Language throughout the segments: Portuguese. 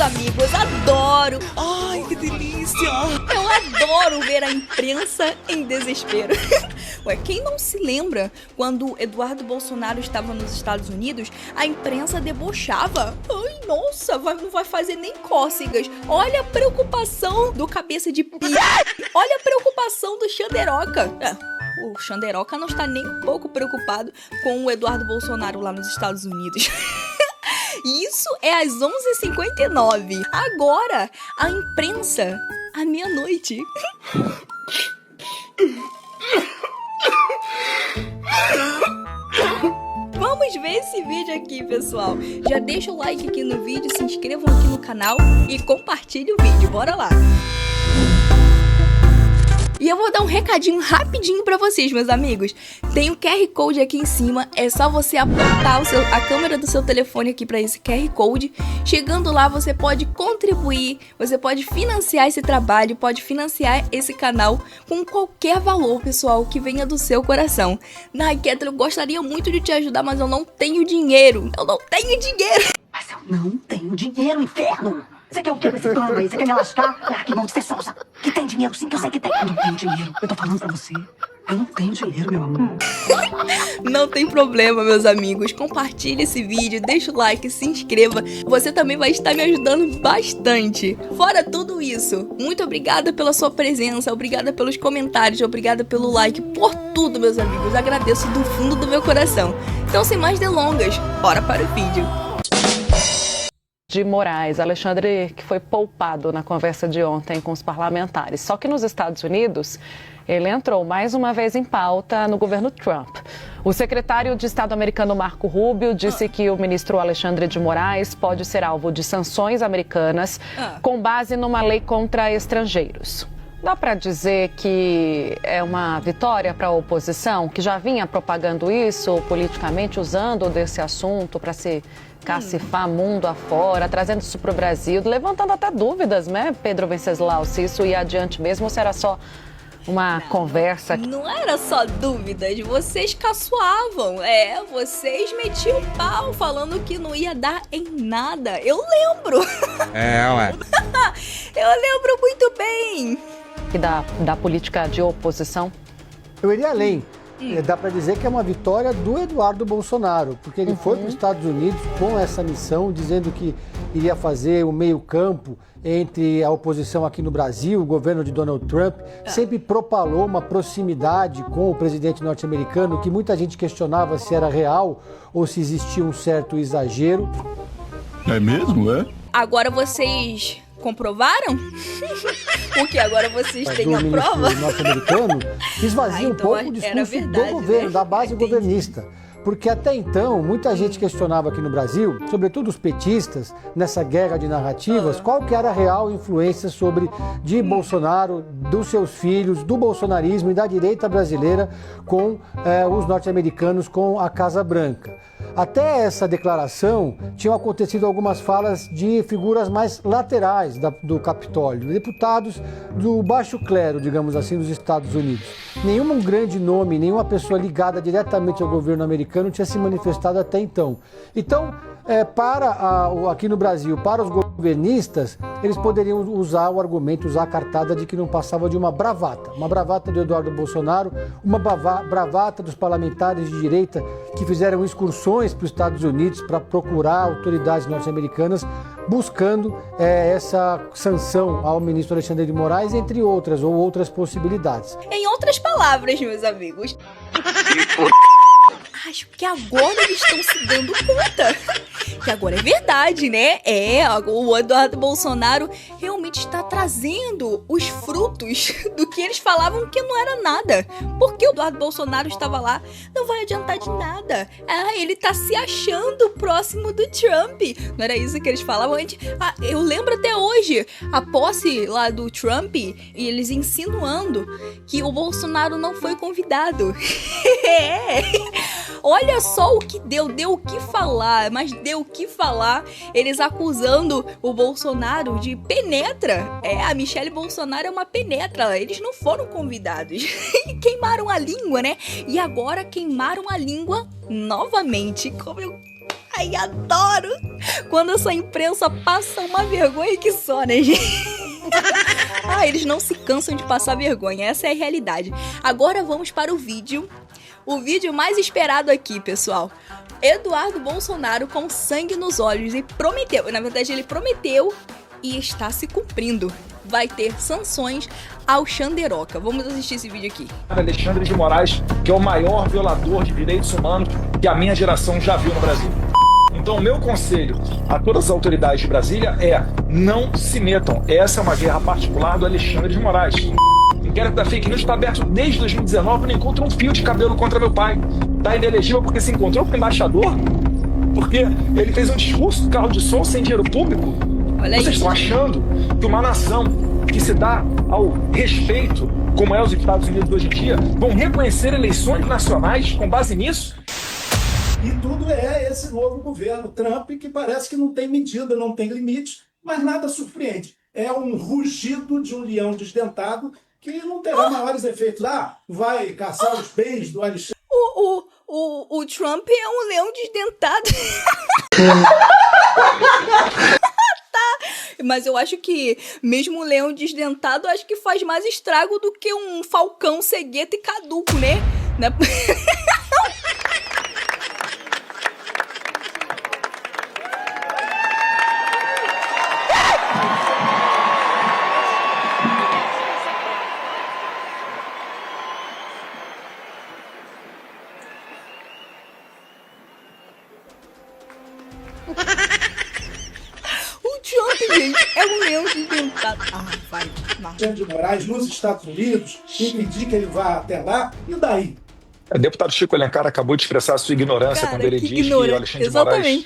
amigos, adoro. Ai, que delícia! Eu adoro ver a imprensa em desespero. Ué, quem não se lembra quando Eduardo Bolsonaro estava nos Estados Unidos, a imprensa debochava? Ai, nossa, não vai fazer nem cócegas. Olha a preocupação do cabeça de pi. Olha a preocupação do Xanderoca. O Xanderoca não está nem um pouco preocupado com o Eduardo Bolsonaro lá nos Estados Unidos. Isso é às 11h59. Agora, a imprensa, à meia-noite. Vamos ver esse vídeo aqui, pessoal. Já deixa o like aqui no vídeo, se inscrevam aqui no canal e compartilhe o vídeo. Bora lá! E eu vou dar um recadinho rapidinho pra vocês, meus amigos. Tem o QR Code aqui em cima, é só você apontar a câmera do seu telefone aqui pra esse QR Code. Chegando lá, você pode contribuir, você pode financiar esse trabalho, pode financiar esse canal com qualquer valor, pessoal, que venha do seu coração. Ketlin, eu gostaria muito de te ajudar, mas eu não tenho dinheiro. Eu não tenho dinheiro. Mas eu não tenho dinheiro, inferno! Você quer o que com esse plano aí? Você quer me lascar? Ah, que mão de ser sonsa! Que tem dinheiro sim, que eu sei que tem! Eu não tenho dinheiro, eu tô falando pra você. Eu não tenho dinheiro, meu amor. Não tem problema, meus amigos. Compartilhe esse vídeo, deixa o like, se inscreva. Você também vai estar me ajudando bastante. Fora tudo isso, muito obrigada pela sua presença, obrigada pelos comentários, obrigada pelo like, por tudo, meus amigos. Agradeço do fundo do meu coração. Então, sem mais delongas, bora para o vídeo. De Moraes, Alexandre, que foi poupado na conversa de ontem com os parlamentares. Só que nos Estados Unidos, ele entrou mais uma vez em pauta no governo Trump. O secretário de Estado americano Marco Rubio disse que o ministro Alexandre de Moraes pode ser alvo de sanções americanas com base numa lei contra estrangeiros. Dá para dizer que é uma vitória para a oposição, que já vinha propagando isso politicamente, usando desse assunto para se cacifar mundo afora, trazendo isso para o Brasil, levantando até dúvidas, né, Pedro Venceslau, se isso ia adiante mesmo ou se era só uma conversa. Não era só dúvidas, vocês caçoavam, vocês metiam o pau falando que não ia dar em nada. Eu lembro. Ué. Eu lembro muito bem. E da política de oposição? Eu iria além. Dá para dizer que é uma vitória do Eduardo Bolsonaro, porque ele foi para os Estados Unidos com essa missão, dizendo que iria fazer o meio-campo entre a oposição aqui no Brasil, o governo de Donald Trump. Sempre propalou uma proximidade com o presidente norte-americano, que muita gente questionava se era real ou se existia um certo exagero. É mesmo, é? Agora vocês comprovaram? Porque agora vocês têm a prova? O norte-americano esvazia um pouco o discurso do governo, né? Da base governista. Porque até então, muita gente questionava aqui no Brasil, sobretudo os petistas, nessa guerra de narrativas, qual que era a real influência de Bolsonaro, dos seus filhos, do bolsonarismo e da direita brasileira com os norte-americanos, com a Casa Branca. Até essa declaração, tinham acontecido algumas falas de figuras mais laterais do Capitólio, deputados do baixo clero, digamos assim, dos Estados Unidos. Nenhum grande nome, nenhuma pessoa ligada diretamente ao governo americano tinha se manifestado até então. Então, aqui no Brasil, para os governistas, eles poderiam usar o argumento, usar a cartada de que não passava de uma bravata do Eduardo Bolsonaro, uma bravata dos parlamentares de direita que fizeram excursões para os Estados Unidos para procurar autoridades norte-americanas buscando essa sanção ao ministro Alexandre de Moraes, entre outras possibilidades. Em outras palavras, meus amigos, acho que agora eles estão se dando conta que agora é verdade, né? O Eduardo Bolsonaro realmente está trazendo os frutos do que eles falavam que não era nada. Porque o Eduardo Bolsonaro estava lá, não vai adiantar de nada. Ele tá se achando próximo do Trump. Não era isso que eles falavam antes? Eu lembro até hoje, a posse lá do Trump, e eles insinuando que o Bolsonaro não foi convidado. Olha só o que deu o que falar, mas deu o que falar, eles acusando o Bolsonaro de penetra. A Michelle Bolsonaro é uma penetra, eles não foram convidados. Queimaram a língua, né? E agora queimaram a língua novamente. Ai, adoro quando essa imprensa passa uma vergonha que só, né, gente? Eles não se cansam de passar vergonha, essa é a realidade. Agora vamos para o vídeo mais esperado aqui, pessoal. Eduardo Bolsonaro com sangue nos olhos e prometeu, na verdade ele prometeu e está se cumprindo. Vai ter sanções ao Xanderoca. Vamos assistir esse vídeo aqui. Alexandre de Moraes, que é o maior violador de direitos humanos que a minha geração já viu no Brasil. Então, o meu conselho a todas as autoridades de Brasília é: não se metam. Essa é uma guerra particular do Alexandre de Moraes. O inquérito da fake news está aberto desde 2019, não encontra um fio de cabelo contra meu pai. Está inelegível porque se encontrou com o embaixador, porque ele fez um discurso do carro de som sem dinheiro público. Olha Vocês estão achando que uma nação que se dá ao respeito, como é os Estados Unidos hoje em dia, vão reconhecer eleições nacionais com base nisso? E tudo é esse novo governo Trump, que parece que não tem medida, não tem limite, mas nada surpreende. É um rugido de um leão desdentado que não terá maiores efeitos. Vai caçar os bens do Alexandre. O Trump é um leão desdentado. Mas eu acho que mesmo o leão desdentado, acho que faz mais estrago do que um falcão cegueta e caduco, né? Gente, é um leão desdentado. Vai. Alexandre de Moraes nos Estados Unidos, impedir que ele vá até lá, e daí? O deputado Chico Alencar acabou de expressar a sua ignorância quando ele diz que o Alexandre de Moraes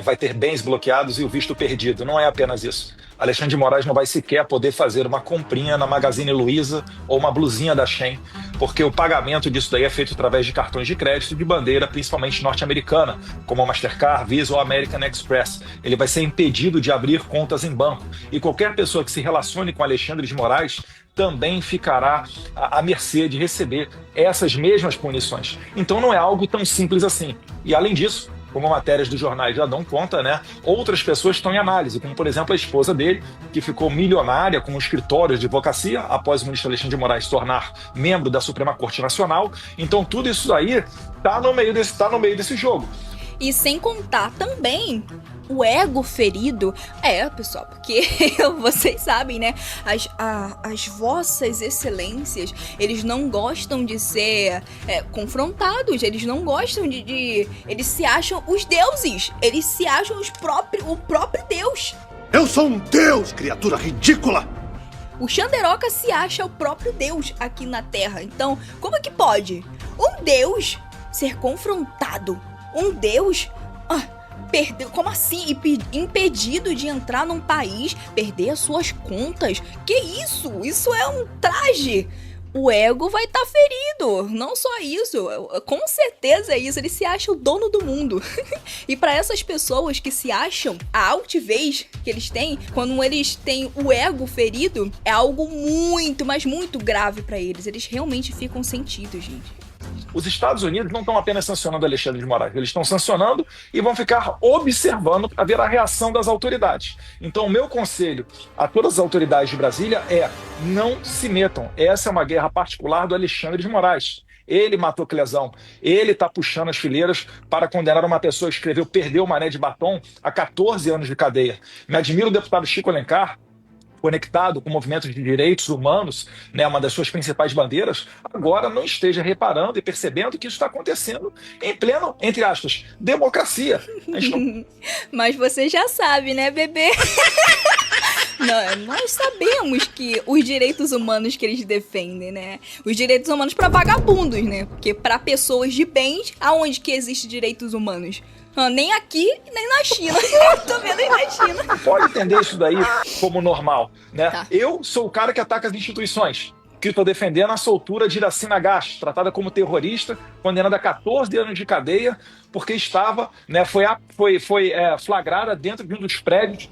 vai ter bens bloqueados e o visto perdido. Não é apenas isso. Alexandre de Moraes não vai sequer poder fazer uma comprinha na Magazine Luiza ou uma blusinha da Shein, porque o pagamento disso daí é feito através de cartões de crédito de bandeira, principalmente norte-americana, como a Mastercard, Visa ou American Express. Ele vai ser impedido de abrir contas em banco. E qualquer pessoa que se relacione com Alexandre de Moraes também ficará à mercê de receber essas mesmas punições. Então não é algo tão simples assim. E além disso, como matérias dos jornais já dão conta, né? Outras pessoas estão em análise, como por exemplo a esposa dele, que ficou milionária com um escritório de advocacia após o ministro Alexandre de Moraes se tornar membro da Suprema Corte Nacional. Então tudo isso aí está no meio desse jogo. E sem contar também o ego ferido. Pessoal, porque vocês sabem, né? As vossas excelências, eles não gostam de ser confrontados, eles não gostam de... Eles se acham os deuses, eles se acham o próprio Deus. Eu sou um deus, criatura ridícula! O Xanderoca se acha o próprio Deus aqui na Terra. Então, como é que pode um Deus ser confrontado? Um Deus perdeu, como assim? Impedido de entrar num país, perder as suas contas? Que isso? Isso é um traje. O ego vai estar ferido. Não só isso, com certeza é isso. Ele se acha o dono do mundo. E para essas pessoas que se acham, a altivez que eles têm, quando eles têm o ego ferido, é algo muito, mas muito grave para eles. Eles realmente ficam sentidos, gente. Os Estados Unidos não estão apenas sancionando Alexandre de Moraes, eles estão sancionando e vão ficar observando para ver a reação das autoridades. Então, o meu conselho a todas as autoridades de Brasília é: não se metam. Essa é uma guerra particular do Alexandre de Moraes. Ele matou Clesão, ele está puxando as fileiras para condenar uma pessoa que escreveu Perdeu o Mané de Batom a 14 anos de cadeia. Me admira o deputado Chico Alencar, conectado com movimentos de direitos humanos, né, uma das suas principais bandeiras, agora não esteja reparando e percebendo que isso está acontecendo em pleno, entre aspas, democracia. Mas você já sabe, né, bebê? Nós sabemos que os direitos humanos que eles defendem, né? Os direitos humanos para vagabundos, né? Porque para pessoas de bens, aonde que existe direitos humanos? Nem aqui, nem na China. Tô vendo aí na China. Pode entender isso daí como normal, né? Tá. Eu sou o cara que ataca as instituições, que estou defendendo a soltura de Iracema Gás, tratada como terrorista, condenada a 14 anos de cadeia, porque estava, né, foi flagrada dentro de um dos prédios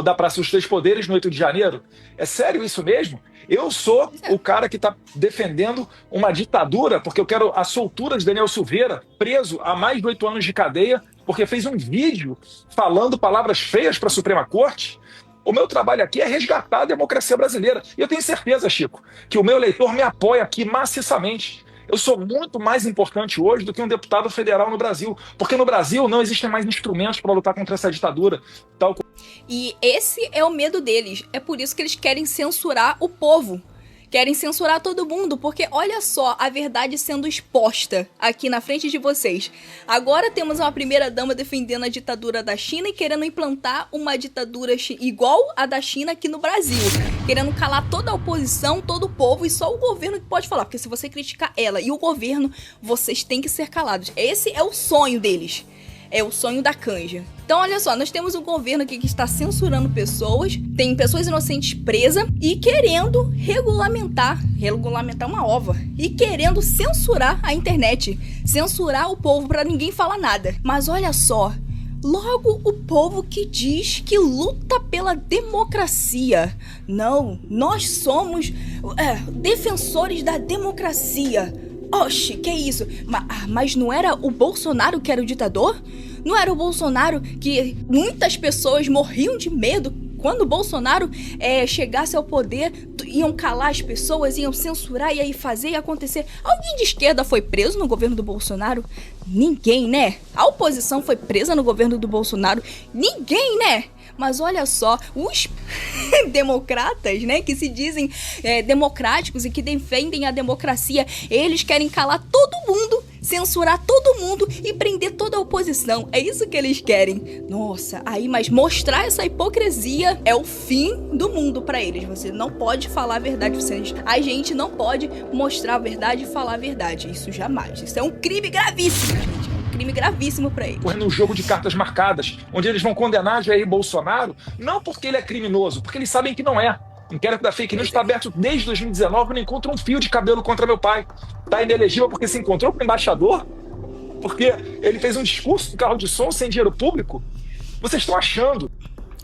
da Praça dos Três Poderes no 8 de janeiro. É sério isso mesmo? Eu sou o cara que está defendendo uma ditadura, porque eu quero a soltura de Daniel Silveira, preso há mais de 8 anos de cadeia, porque fez um vídeo falando palavras feias para a Suprema Corte. O meu trabalho aqui é resgatar a democracia brasileira. E eu tenho certeza, Chico, que o meu eleitor me apoia aqui maciçamente. Eu sou muito mais importante hoje do que um deputado federal no Brasil, porque no Brasil não existem mais instrumentos para lutar contra essa ditadura. E esse é o medo deles. É por isso que eles querem censurar o povo. Querem censurar todo mundo, porque olha só a verdade sendo exposta aqui na frente de vocês. Agora temos uma primeira-dama defendendo a ditadura da China e querendo implantar uma ditadura igual a da China aqui no Brasil. Querendo calar toda a oposição, todo o povo, e só o governo que pode falar. Porque se você criticar ela e o governo, vocês têm que ser calados. Esse é o sonho deles. É o sonho da canja. Então, olha só, nós temos um governo aqui que está censurando pessoas, tem pessoas inocentes presas e querendo regulamentar uma ova, e querendo censurar a internet, censurar o povo para ninguém falar nada. Mas olha só, logo o povo que diz que luta pela democracia. Não, nós somos defensores da democracia. Oxe, que isso? Mas não era o Bolsonaro que era o ditador? Não era o Bolsonaro que muitas pessoas morriam de medo? Quando o Bolsonaro chegasse ao poder, iam calar as pessoas, iam censurar e aí fazer e acontecer. Alguém de esquerda foi preso no governo do Bolsonaro? Ninguém, né? A oposição foi presa no governo do Bolsonaro? Ninguém, né? Mas olha só, os democratas, né, que se dizem democráticos e que defendem a democracia, eles querem calar todo mundo, censurar todo mundo e prender toda a oposição. É isso que eles querem. Nossa, mas mostrar essa hipocrisia é o fim do mundo pra eles. Você não pode falar a verdade. A gente não pode mostrar a verdade e falar a verdade. Isso jamais. Isso é um crime gravíssimo, gente. Crime gravíssimo pra eles. No jogo de cartas marcadas, onde eles vão condenar Jair Bolsonaro, não porque ele é criminoso, porque eles sabem que não é. O inquérito da fake news está aberto desde 2019, não encontra um fio de cabelo contra meu pai. Está inelegível porque se encontrou com o embaixador, porque ele fez um discurso no carro de som sem dinheiro público. Vocês estão achando.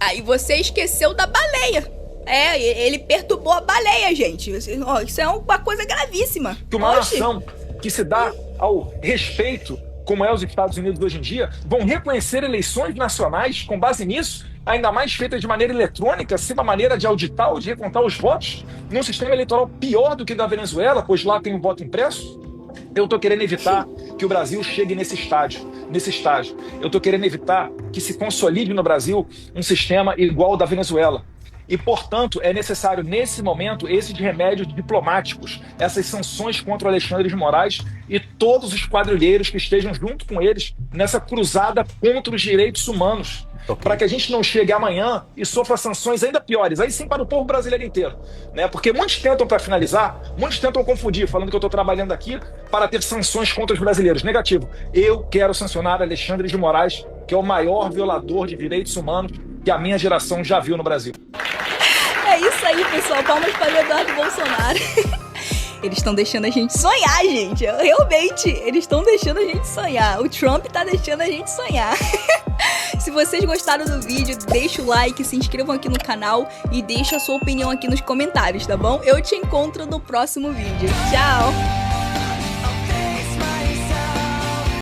Aí você esqueceu da baleia. Ele perturbou a baleia, gente. Isso é uma coisa gravíssima. Que uma nação que se dá ao respeito, como é os Estados Unidos hoje em dia, vão reconhecer eleições nacionais com base nisso, ainda mais feitas de maneira eletrônica, sem uma maneira de auditar ou de recontar os votos, num sistema eleitoral pior do que o da Venezuela, pois lá tem um voto impresso? Eu estou querendo evitar que o Brasil chegue nesse estágio. Eu estou querendo evitar que se consolide no Brasil um sistema igual ao da Venezuela. E, portanto, é necessário, nesse momento, esses remédios diplomáticos, essas sanções contra o Alexandre de Moraes e todos os quadrilheiros que estejam junto com eles nessa cruzada contra os direitos humanos. Para que a gente não chegue amanhã e sofra sanções ainda piores, aí sim para o povo brasileiro inteiro. Né? Porque muitos tentam, para finalizar, confundir, falando que eu estou trabalhando aqui para ter sanções contra os brasileiros. Negativo. Eu quero sancionar Alexandre de Moraes, que é o maior violador de direitos humanos que a minha geração já viu no Brasil. É isso aí, pessoal. Palmas para o Eduardo Bolsonaro. Eles estão deixando a gente sonhar, gente. Realmente, eles estão deixando a gente sonhar. O Trump tá deixando a gente sonhar. Se vocês gostaram do vídeo, deixa o like, se inscrevam aqui no canal e deixa a sua opinião aqui nos comentários, tá bom? Eu te encontro no próximo vídeo. Tchau!